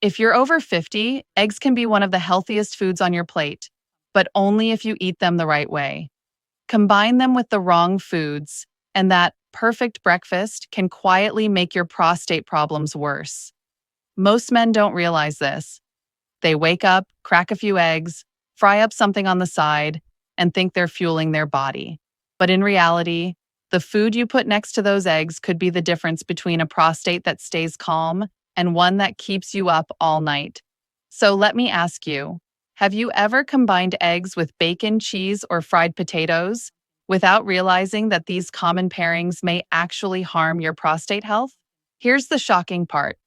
If you're over 50, eggs can be one of the healthiest foods on your plate, but only if you eat them the right way. Combine them with the wrong foods, and that perfect breakfast can quietly make your prostate problems worse. Most men don't realize this. They wake up, crack a few eggs, fry up something on the side, and think they're fueling their body. But in reality, the food you put next to those eggs could be the difference between a prostate that stays calm and one that keeps you up all night. So let me ask you, have you ever combined eggs with bacon, cheese, or fried potatoes without realizing that these common pairings may actually harm your prostate health? Here's the shocking part.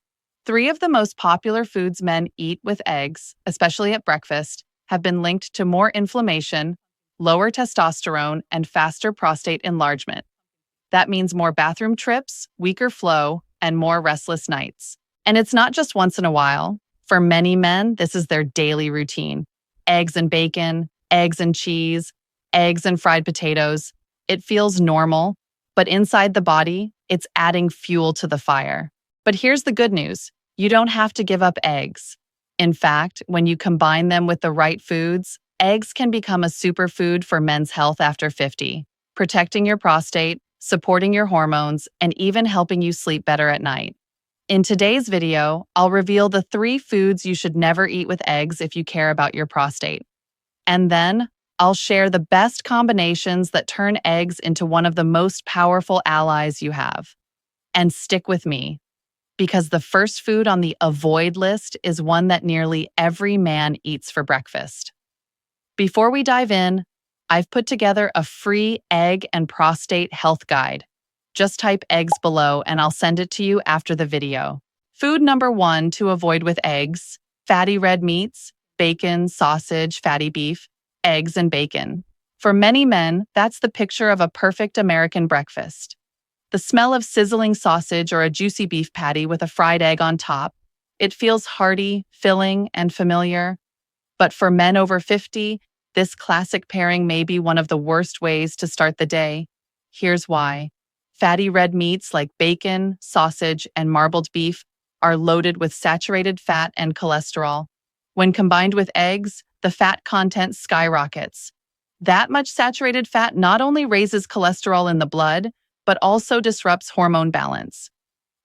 3 of the most popular foods men eat with eggs, especially at breakfast, have been linked to more inflammation, lower testosterone, and faster prostate enlargement. That means more bathroom trips, weaker flow, and more restless nights. And it's not just once in a while. For many men, this is their daily routine. Eggs and bacon, eggs and cheese, eggs and fried potatoes. It feels normal, but inside the body, it's adding fuel to the fire. But here's the good news. You don't have to give up eggs. In fact, when you combine them with the right foods, eggs can become a superfood for men's health after 50, protecting your prostate, supporting your hormones, and even helping you sleep better at night. In today's video, I'll reveal the 3 foods you should never eat with eggs if you care about your prostate. And then, I'll share the best combinations that turn eggs into one of the most powerful allies you have. And stick with me, because the first food on the avoid list is one that nearly every man eats for breakfast. Before we dive in, I've put together a free egg and prostate health guide. Just type eggs below and I'll send it to you after the video. Food number 1 to avoid with eggs: fatty red meats, bacon, sausage, fatty beef, eggs, and bacon. For many men, that's the picture of a perfect American breakfast. The smell of sizzling sausage or a juicy beef patty with a fried egg on top. It feels hearty, filling, and familiar. But for men over 50, this classic pairing may be one of the worst ways to start the day. Here's why. Fatty red meats like bacon, sausage, and marbled beef are loaded with saturated fat and cholesterol. When combined with eggs, the fat content skyrockets. That much saturated fat not only raises cholesterol in the blood, but also disrupts hormone balance.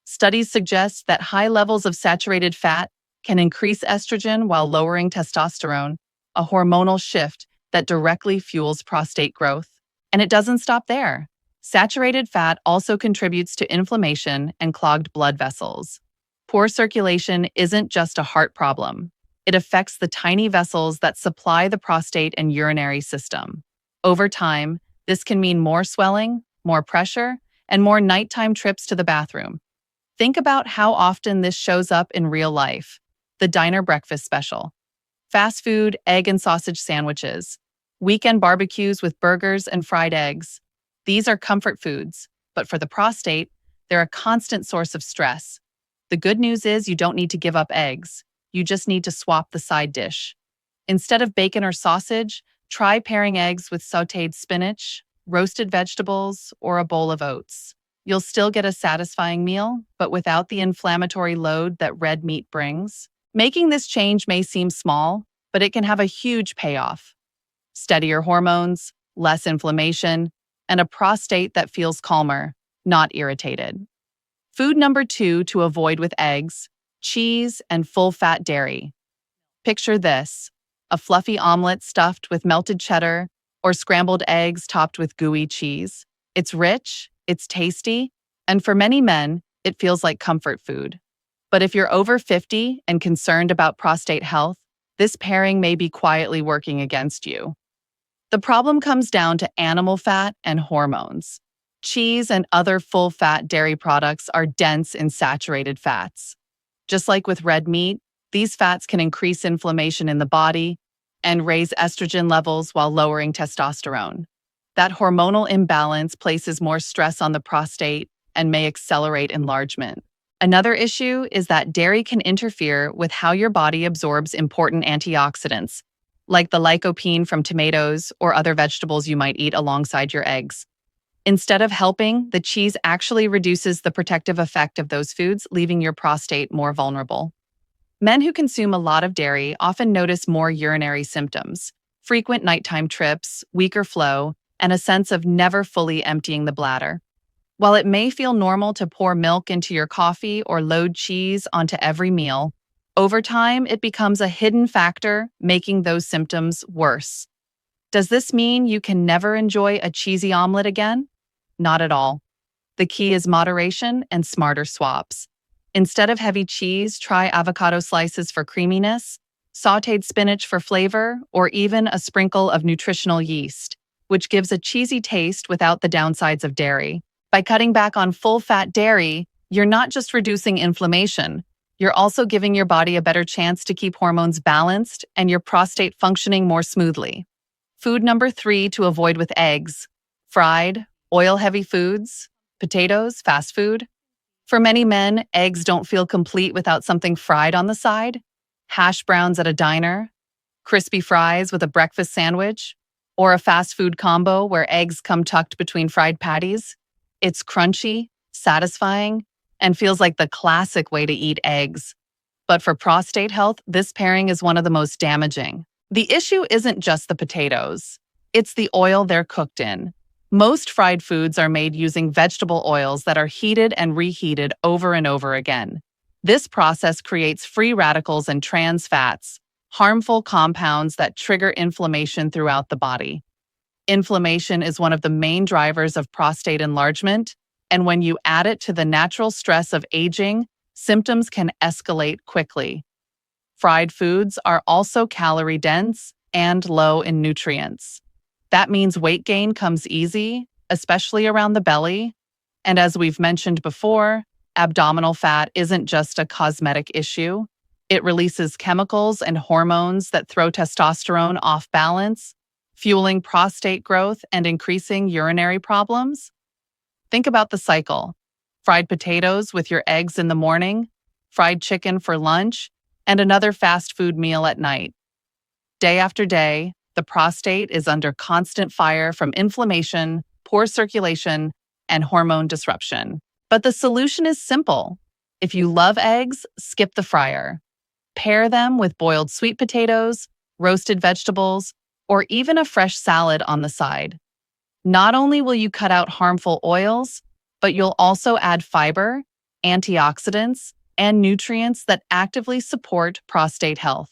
Studies suggest that high levels of saturated fat can increase estrogen while lowering testosterone, a hormonal shift that directly fuels prostate growth. And it doesn't stop there. Saturated fat also contributes to inflammation and clogged blood vessels. Poor circulation isn't just a heart problem. It affects the tiny vessels that supply the prostate and urinary system. Over time, this can mean more swelling, more pressure, and more nighttime trips to the bathroom. Think about how often this shows up in real life. The diner breakfast special. Fast food, egg and sausage sandwiches. Weekend barbecues with burgers and fried eggs. These are comfort foods, but for the prostate, they're a constant source of stress. The good news is you don't need to give up eggs. You just need to swap the side dish. Instead of bacon or sausage, try pairing eggs with sautéed spinach, roasted vegetables, or a bowl of oats. You'll still get a satisfying meal, but without the inflammatory load that red meat brings. Making this change may seem small, but it can have a huge payoff. Steadier hormones, less inflammation, and a prostate that feels calmer, not irritated. Food number 2 to avoid with eggs: cheese and full-fat dairy. Picture this: a fluffy omelet stuffed with melted cheddar or scrambled eggs topped with gooey cheese. It's rich, it's tasty, and for many men, it feels like comfort food. But if you're over 50 and concerned about prostate health, this pairing may be quietly working against you. The problem comes down to animal fat and hormones. Cheese and other full-fat dairy products are dense in saturated fats. Just like with red meat, these fats can increase inflammation in the body and raise estrogen levels while lowering testosterone. That hormonal imbalance places more stress on the prostate and may accelerate enlargement. Another issue is that dairy can interfere with how your body absorbs important antioxidants, like the lycopene from tomatoes or other vegetables you might eat alongside your eggs. Instead of helping, the cheese actually reduces the protective effect of those foods, leaving your prostate more vulnerable. Men who consume a lot of dairy often notice more urinary symptoms, frequent nighttime trips, weaker flow, and a sense of never fully emptying the bladder. While it may feel normal to pour milk into your coffee or load cheese onto every meal, over time it becomes a hidden factor, making those symptoms worse. Does this mean you can never enjoy a cheesy omelet again? Not at all. The key is moderation and smarter swaps. Instead of heavy cheese, try avocado slices for creaminess, sautéed spinach for flavor, or even a sprinkle of nutritional yeast, which gives a cheesy taste without the downsides of dairy. By cutting back on full-fat dairy, you're not just reducing inflammation, you're also giving your body a better chance to keep hormones balanced and your prostate functioning more smoothly. Food number 3 to avoid with eggs: fried, oil-heavy foods, potatoes, fast food. For many men, eggs don't feel complete without something fried on the side. Hash browns at a diner, crispy fries with a breakfast sandwich, or a fast food combo where eggs come tucked between fried patties. It's crunchy, satisfying, and feels like the classic way to eat eggs. But for prostate health, this pairing is one of the most damaging. The issue isn't just the potatoes. It's the oil they're cooked in. Most fried foods are made using vegetable oils that are heated and reheated over and over again. This process creates free radicals and trans fats, harmful compounds that trigger inflammation throughout the body. Inflammation is one of the main drivers of prostate enlargement, and when you add it to the natural stress of aging, symptoms can escalate quickly. Fried foods are also calorie-dense and low in nutrients. That means weight gain comes easy, especially around the belly. And as we've mentioned before, abdominal fat isn't just a cosmetic issue. It releases chemicals and hormones that throw testosterone off balance, fueling prostate growth and increasing urinary problems. Think about the cycle: fried potatoes with your eggs in the morning, fried chicken for lunch, and another fast food meal at night. Day after day, the prostate is under constant fire from inflammation, poor circulation, and hormone disruption. But the solution is simple. If you love eggs, skip the fryer. Pair them with boiled sweet potatoes, roasted vegetables, or even a fresh salad on the side. Not only will you cut out harmful oils, but you'll also add fiber, antioxidants, and nutrients that actively support prostate health.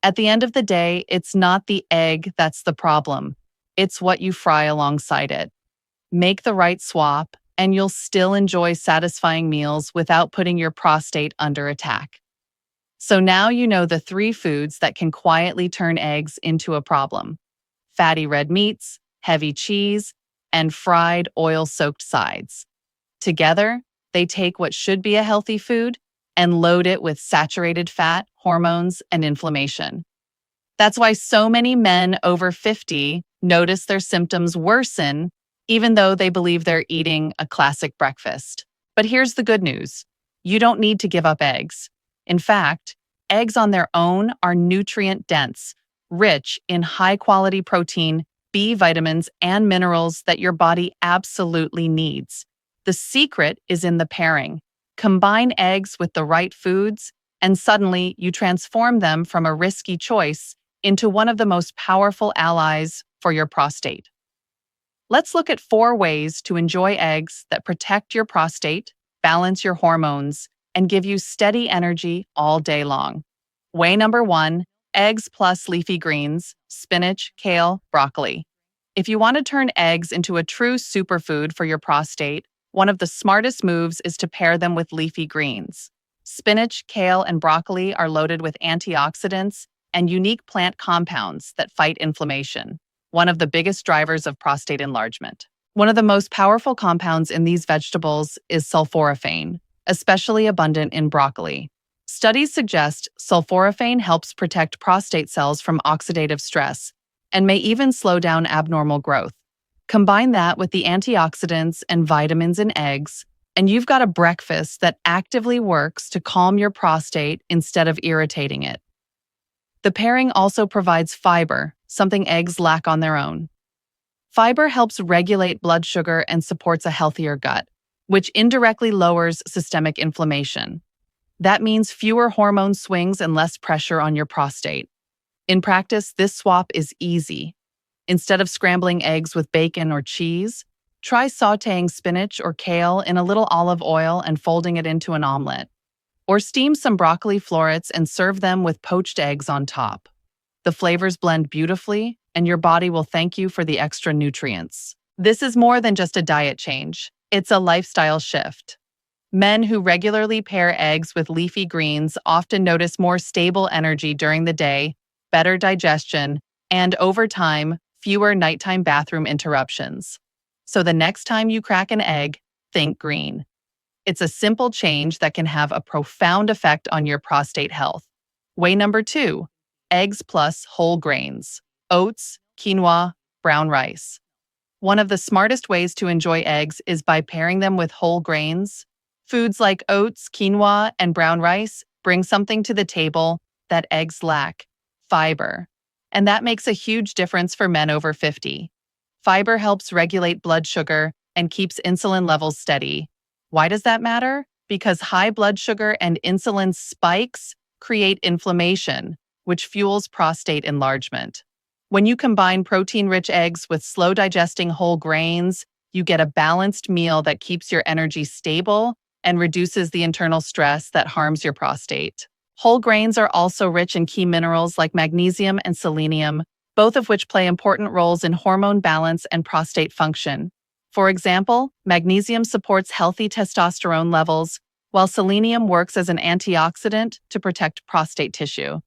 At the end of the day, it's not the egg that's the problem. It's what you fry alongside it. Make the right swap, and you'll still enjoy satisfying meals without putting your prostate under attack. So now you know the 3 foods that can quietly turn eggs into a problem: fatty red meats, heavy cheese, and fried oil-soaked sides. Together, they take what should be a healthy food and load it with saturated fat, hormones, and inflammation. That's why so many men over 50 notice their symptoms worsen, even though they believe they're eating a classic breakfast. But here's the good news: you don't need to give up eggs. In fact, eggs on their own are nutrient-dense, rich in high-quality protein, B vitamins, and minerals that your body absolutely needs. The secret is in the pairing. Combine eggs with the right foods, and suddenly you transform them from a risky choice into one of the most powerful allies for your prostate. Let's look at 4 ways to enjoy eggs that protect your prostate, balance your hormones, and give you steady energy all day long. Way number 1, eggs plus leafy greens, spinach, kale, broccoli. If you want to turn eggs into a true superfood for your prostate, one of the smartest moves is to pair them with leafy greens. Spinach, kale, and broccoli are loaded with antioxidants and unique plant compounds that fight inflammation, one of the biggest drivers of prostate enlargement. One of the most powerful compounds in these vegetables is sulforaphane, especially abundant in broccoli. Studies suggest sulforaphane helps protect prostate cells from oxidative stress and may even slow down abnormal growth. Combine that with the antioxidants and vitamins in eggs, and you've got a breakfast that actively works to calm your prostate instead of irritating it. The pairing also provides fiber, something eggs lack on their own. Fiber helps regulate blood sugar and supports a healthier gut, which indirectly lowers systemic inflammation. That means fewer hormone swings and less pressure on your prostate. In practice, this swap is easy. Instead of scrambling eggs with bacon or cheese, try sautéing spinach or kale in a little olive oil and folding it into an omelet. Or steam some broccoli florets and serve them with poached eggs on top. The flavors blend beautifully, and your body will thank you for the extra nutrients. This is more than just a diet change. It's a lifestyle shift. Men who regularly pair eggs with leafy greens often notice more stable energy during the day, better digestion, and over time, fewer nighttime bathroom interruptions. So the next time you crack an egg, think green. It's a simple change that can have a profound effect on your prostate health. Way number 2, eggs plus whole grains, oats, quinoa, brown rice. One of the smartest ways to enjoy eggs is by pairing them with whole grains. Foods like oats, quinoa, and brown rice bring something to the table that eggs lack: fiber. And that makes a huge difference for men over 50. Fiber helps regulate blood sugar and keeps insulin levels steady. Why does that matter? Because high blood sugar and insulin spikes create inflammation, which fuels prostate enlargement. When you combine protein-rich eggs with slow-digesting whole grains, you get a balanced meal that keeps your energy stable and reduces the internal stress that harms your prostate. Whole grains are also rich in key minerals like magnesium and selenium, both of which play important roles in hormone balance and prostate function. For example, magnesium supports healthy testosterone levels, while selenium works as an antioxidant to protect prostate tissue.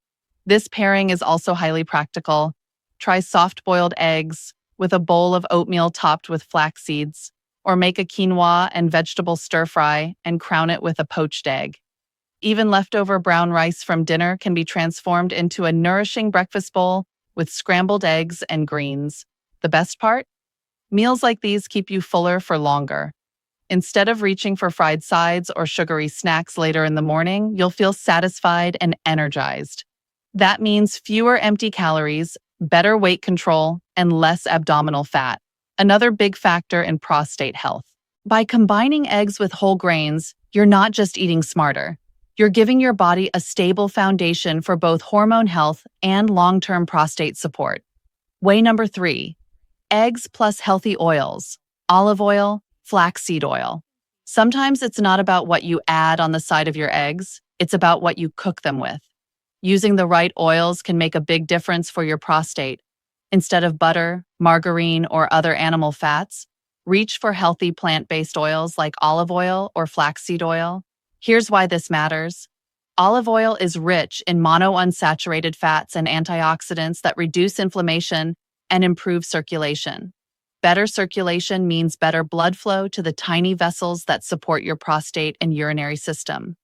This pairing is also highly practical. Try soft-boiled eggs with a bowl of oatmeal topped with flax seeds, or make a quinoa and vegetable stir-fry and crown it with a poached egg. Even leftover brown rice from dinner can be transformed into a nourishing breakfast bowl with scrambled eggs and greens. The best part? Meals like these keep you fuller for longer. Instead of reaching for fried sides or sugary snacks later in the morning, you'll feel satisfied and energized. That means fewer empty calories, better weight control, and less abdominal fat. Another big factor in prostate health. By combining eggs with whole grains, you're not just eating smarter. You're giving your body a stable foundation for both hormone health and long-term prostate support. Way number 3, eggs plus healthy oils, olive oil, flaxseed oil. Sometimes it's not about what you add on the side of your eggs, it's about what you cook them with. Using the right oils can make a big difference for your prostate. Instead of butter, margarine, or other animal fats, reach for healthy plant-based oils like olive oil or flaxseed oil. Here's why this matters. Olive oil is rich in monounsaturated fats and antioxidants that reduce inflammation and improve circulation. Better circulation means better blood flow to the tiny vessels that support your prostate and urinary system.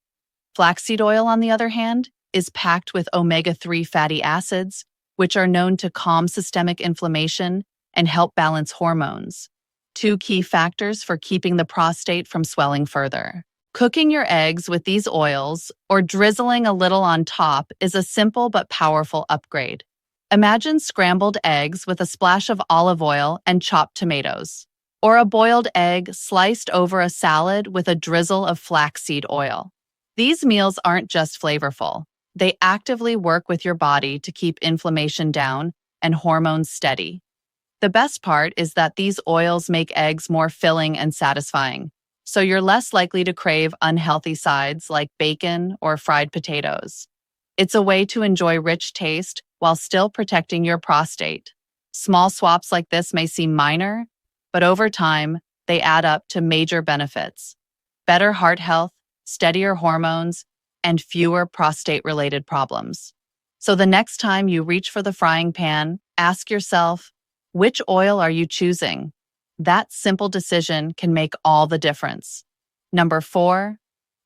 Flaxseed oil, on the other hand, is packed with omega-3 fatty acids, which are known to calm systemic inflammation and help balance hormones. 2 key factors for keeping the prostate from swelling further. Cooking your eggs with these oils or drizzling a little on top is a simple but powerful upgrade. Imagine scrambled eggs with a splash of olive oil and chopped tomatoes, or a boiled egg sliced over a salad with a drizzle of flaxseed oil. These meals aren't just flavorful. They actively work with your body to keep inflammation down and hormones steady. The best part is that these oils make eggs more filling and satisfying, so you're less likely to crave unhealthy sides like bacon or fried potatoes. It's a way to enjoy rich taste while still protecting your prostate. Small swaps like this may seem minor, but over time, they add up to major benefits: better heart health, steadier hormones, and fewer prostate-related problems. So the next time you reach for the frying pan, ask yourself, which oil are you choosing? That simple decision can make all the difference. Number 4,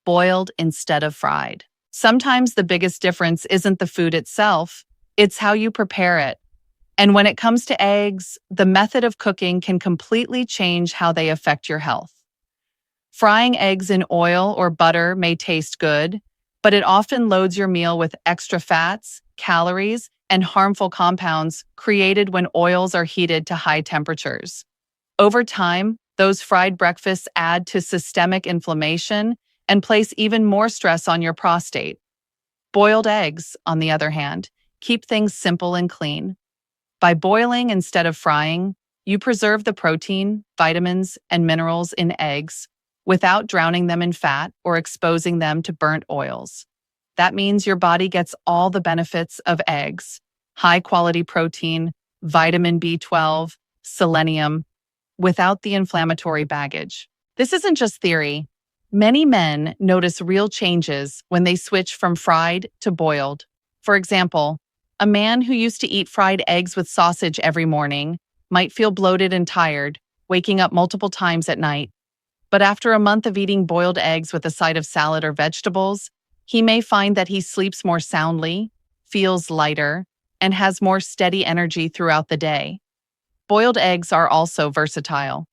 boiled instead of fried. Sometimes the biggest difference isn't the food itself, it's how you prepare it. And when it comes to eggs, the method of cooking can completely change how they affect your health. Frying eggs in oil or butter may taste good, but it often loads your meal with extra fats, calories, and harmful compounds created when oils are heated to high temperatures. Over time, those fried breakfasts add to systemic inflammation and place even more stress on your prostate. Boiled eggs, on the other hand, keep things simple and clean. By boiling instead of frying, you preserve the protein, vitamins, and minerals in eggs without drowning them in fat or exposing them to burnt oils. That means your body gets all the benefits of eggs: high-quality protein, vitamin B12, selenium, without the inflammatory baggage. This isn't just theory. Many men notice real changes when they switch from fried to boiled. For example, a man who used to eat fried eggs with sausage every morning might feel bloated and tired, waking up multiple times at night. But after a month of eating boiled eggs with a side of salad or vegetables, he may find that he sleeps more soundly, feels lighter, and has more steady energy throughout the day. Boiled eggs are also versatile.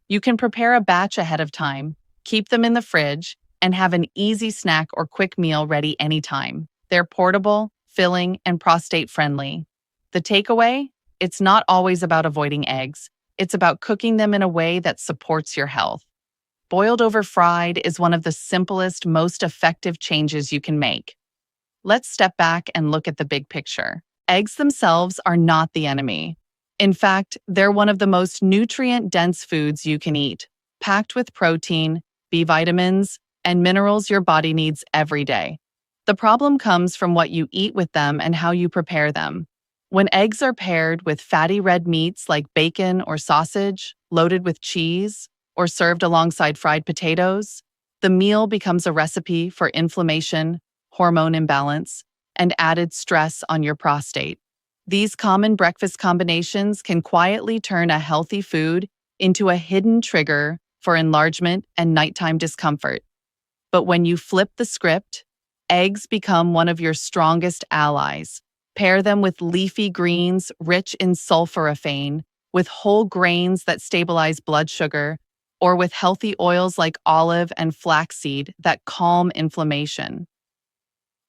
You can prepare a batch ahead of time, keep them in the fridge, and have an easy snack or quick meal ready anytime. They're portable, filling, and prostate-friendly. The takeaway? It's not always about avoiding eggs. It's about cooking them in a way that supports your health. Boiled over fried is one of the simplest, most effective changes you can make. Let's step back and look at the big picture. Eggs themselves are not the enemy. In fact, they're one of the most nutrient-dense foods you can eat, packed with protein, B vitamins, and minerals your body needs every day. The problem comes from what you eat with them and how you prepare them. When eggs are paired with fatty red meats like bacon or sausage, loaded with cheese, or served alongside fried potatoes, the meal becomes a recipe for inflammation, hormone imbalance, and added stress on your prostate. These common breakfast combinations can quietly turn a healthy food into a hidden trigger for enlargement and nighttime discomfort. But when you flip the script, eggs become one of your strongest allies. Pair them with leafy greens rich in sulforaphane, with whole grains that stabilize blood sugar, or with healthy oils like olive and flaxseed that calm inflammation.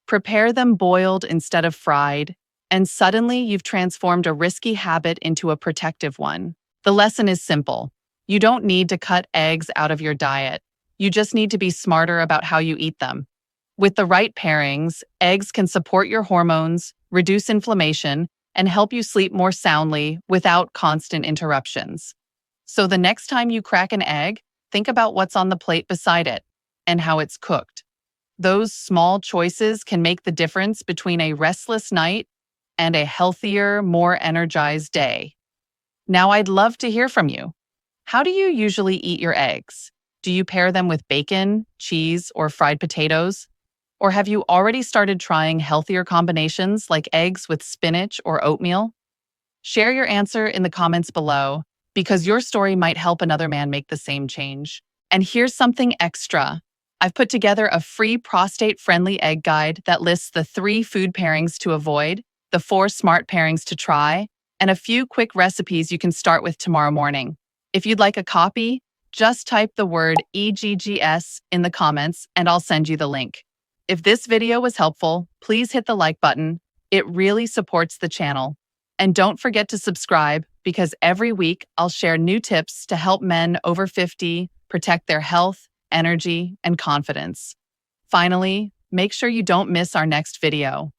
Prepare them boiled instead of fried, and suddenly you've transformed a risky habit into a protective one. The lesson is simple. You don't need to cut eggs out of your diet. You just need to be smarter about how you eat them. With the right pairings, eggs can support your hormones, reduce inflammation, and help you sleep more soundly without constant interruptions. So the next time you crack an egg, think about what's on the plate beside it and how it's cooked. Those small choices can make the difference between a restless night and a healthier, more energized day. Now I'd love to hear from you. How do you usually eat your eggs? Do you pair them with bacon, cheese, or fried potatoes? Or have you already started trying healthier combinations like eggs with spinach or oatmeal? Share your answer in the comments below, because your story might help another man make the same change. And here's something extra. I've put together a free prostate-friendly egg guide that lists the 3 food pairings to avoid, the 4 smart pairings to try, and a few quick recipes you can start with tomorrow morning. If you'd like a copy, just type the word EGGS in the comments and I'll send you the link. If this video was helpful, please hit the like button. It really supports the channel. And don't forget to subscribe, because every week I'll share new tips to help men over 50 protect their health, energy, and confidence. Finally, make sure you don't miss our next video.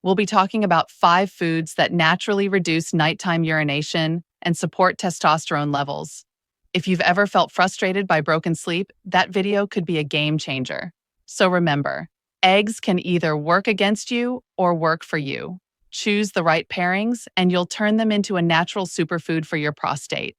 We'll be talking about 5 foods that naturally reduce nighttime urination and support testosterone levels. If you've ever felt frustrated by broken sleep, that video could be a game changer. So remember, eggs can either work against you or work for you. Choose the right pairings and you'll turn them into a natural superfood for your prostate.